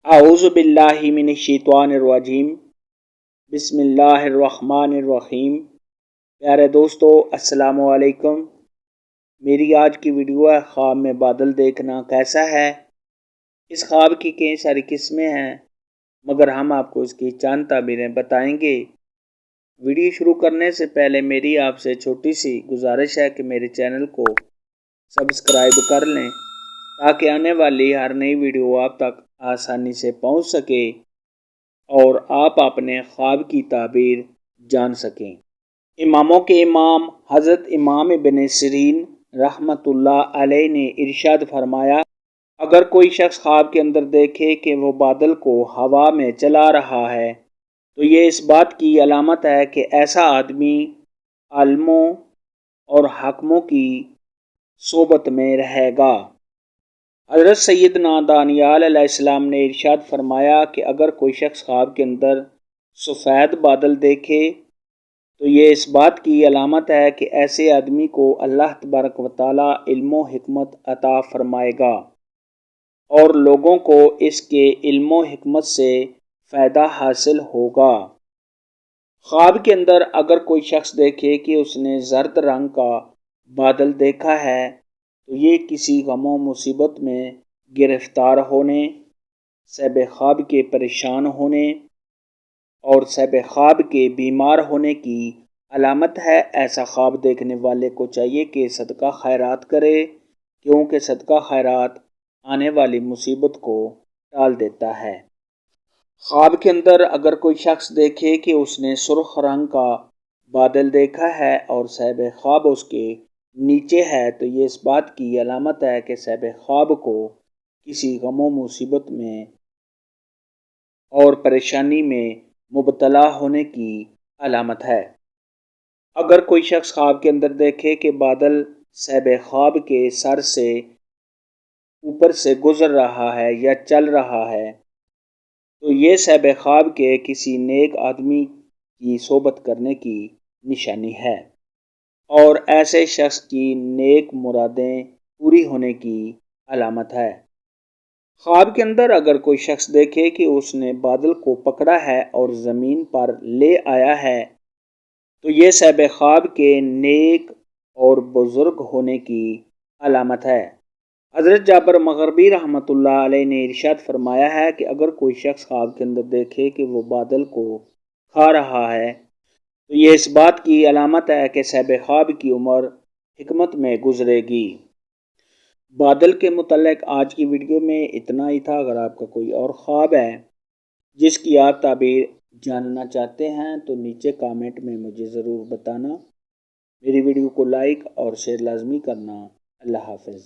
اعوذ باللہ من الشیطان الرجیم بسم اللہ الرحمن الرحیم۔ پیارے دوستو السلام علیکم۔ میری آج کی ویڈیو ہے خواب میں بادل دیکھنا کیسا ہے۔ اس خواب کی کئی ساری قسمیں ہیں مگر ہم آپ کو اس کی چند تعبیریں بتائیں گے۔ ویڈیو شروع کرنے سے پہلے میری آپ سے چھوٹی سی گزارش ہے کہ میرے چینل کو سبسکرائب کر لیں تاکہ آنے والی ہر نئی ویڈیو آپ تک آسانی سے پہنچ سکے اور آپ اپنے خواب کی تعبیر جان سکیں۔ اماموں کے امام حضرت امام ابن سیرین رحمۃ اللہ علیہ نے ارشاد فرمایا، اگر کوئی شخص خواب کے اندر دیکھے کہ وہ بادل کو ہوا میں چلا رہا ہے تو یہ اس بات کی علامت ہے کہ ایسا آدمی عالموں اور حاکموں کی صحبت میں رہے گا۔ حضرت سیدنا دانیال علیہ السلام نے ارشاد فرمایا کہ اگر کوئی شخص خواب کے اندر سفید بادل دیکھے تو یہ اس بات کی علامت ہے کہ ایسے آدمی کو اللہ تبارک و تعالی علم و حکمت عطا فرمائے گا اور لوگوں کو اس کے علم و حکمت سے فائدہ حاصل ہوگا۔ خواب کے اندر اگر کوئی شخص دیکھے کہ اس نے زرد رنگ کا بادل دیکھا ہے تو یہ کسی غم و مصیبت میں گرفتار ہونے، صاحب خواب کے پریشان ہونے اور صاحب خواب کے بیمار ہونے کی علامت ہے۔ ایسا خواب دیکھنے والے کو چاہیے کہ صدقہ خیرات کرے کیونکہ صدقہ خیرات آنے والی مصیبت کو ٹال دیتا ہے۔ خواب کے اندر اگر کوئی شخص دیکھے کہ اس نے سرخ رنگ کا بادل دیکھا ہے اور صاحب خواب اس کے نیچے ہے تو یہ اس بات کی علامت ہے کہ صاحب خواب کو کسی غم و مصیبت میں اور پریشانی میں مبتلا ہونے کی علامت ہے۔ اگر کوئی شخص خواب کے اندر دیکھے کہ بادل صاحب خواب کے سر سے اوپر سے گزر رہا ہے یا چل رہا ہے تو یہ صاحب خواب کے کسی نیک آدمی کی صحبت کرنے کی نشانی ہے اور ایسے شخص کی نیک مرادیں پوری ہونے کی علامت ہے۔ خواب کے اندر اگر کوئی شخص دیکھے کہ اس نے بادل کو پکڑا ہے اور زمین پر لے آیا ہے تو یہ صاحب خواب کے نیک اور بزرگ ہونے کی علامت ہے۔ حضرت جابر مغربی رحمۃ اللہ علیہ نے ارشاد فرمایا ہے کہ اگر کوئی شخص خواب کے اندر دیکھے کہ وہ بادل کو کھا رہا ہے تو یہ اس بات کی علامت ہے کہ صاحب خواب کی عمر حکمت میں گزرے گی۔ بادل کے متعلق آج کی ویڈیو میں اتنا ہی تھا۔ اگر آپ کا کوئی اور خواب ہے جس کی آپ تعبیر جاننا چاہتے ہیں تو نیچے کامنٹ میں مجھے ضرور بتانا۔ میری ویڈیو کو لائک اور شیئر لازمی کرنا۔ اللہ حافظ۔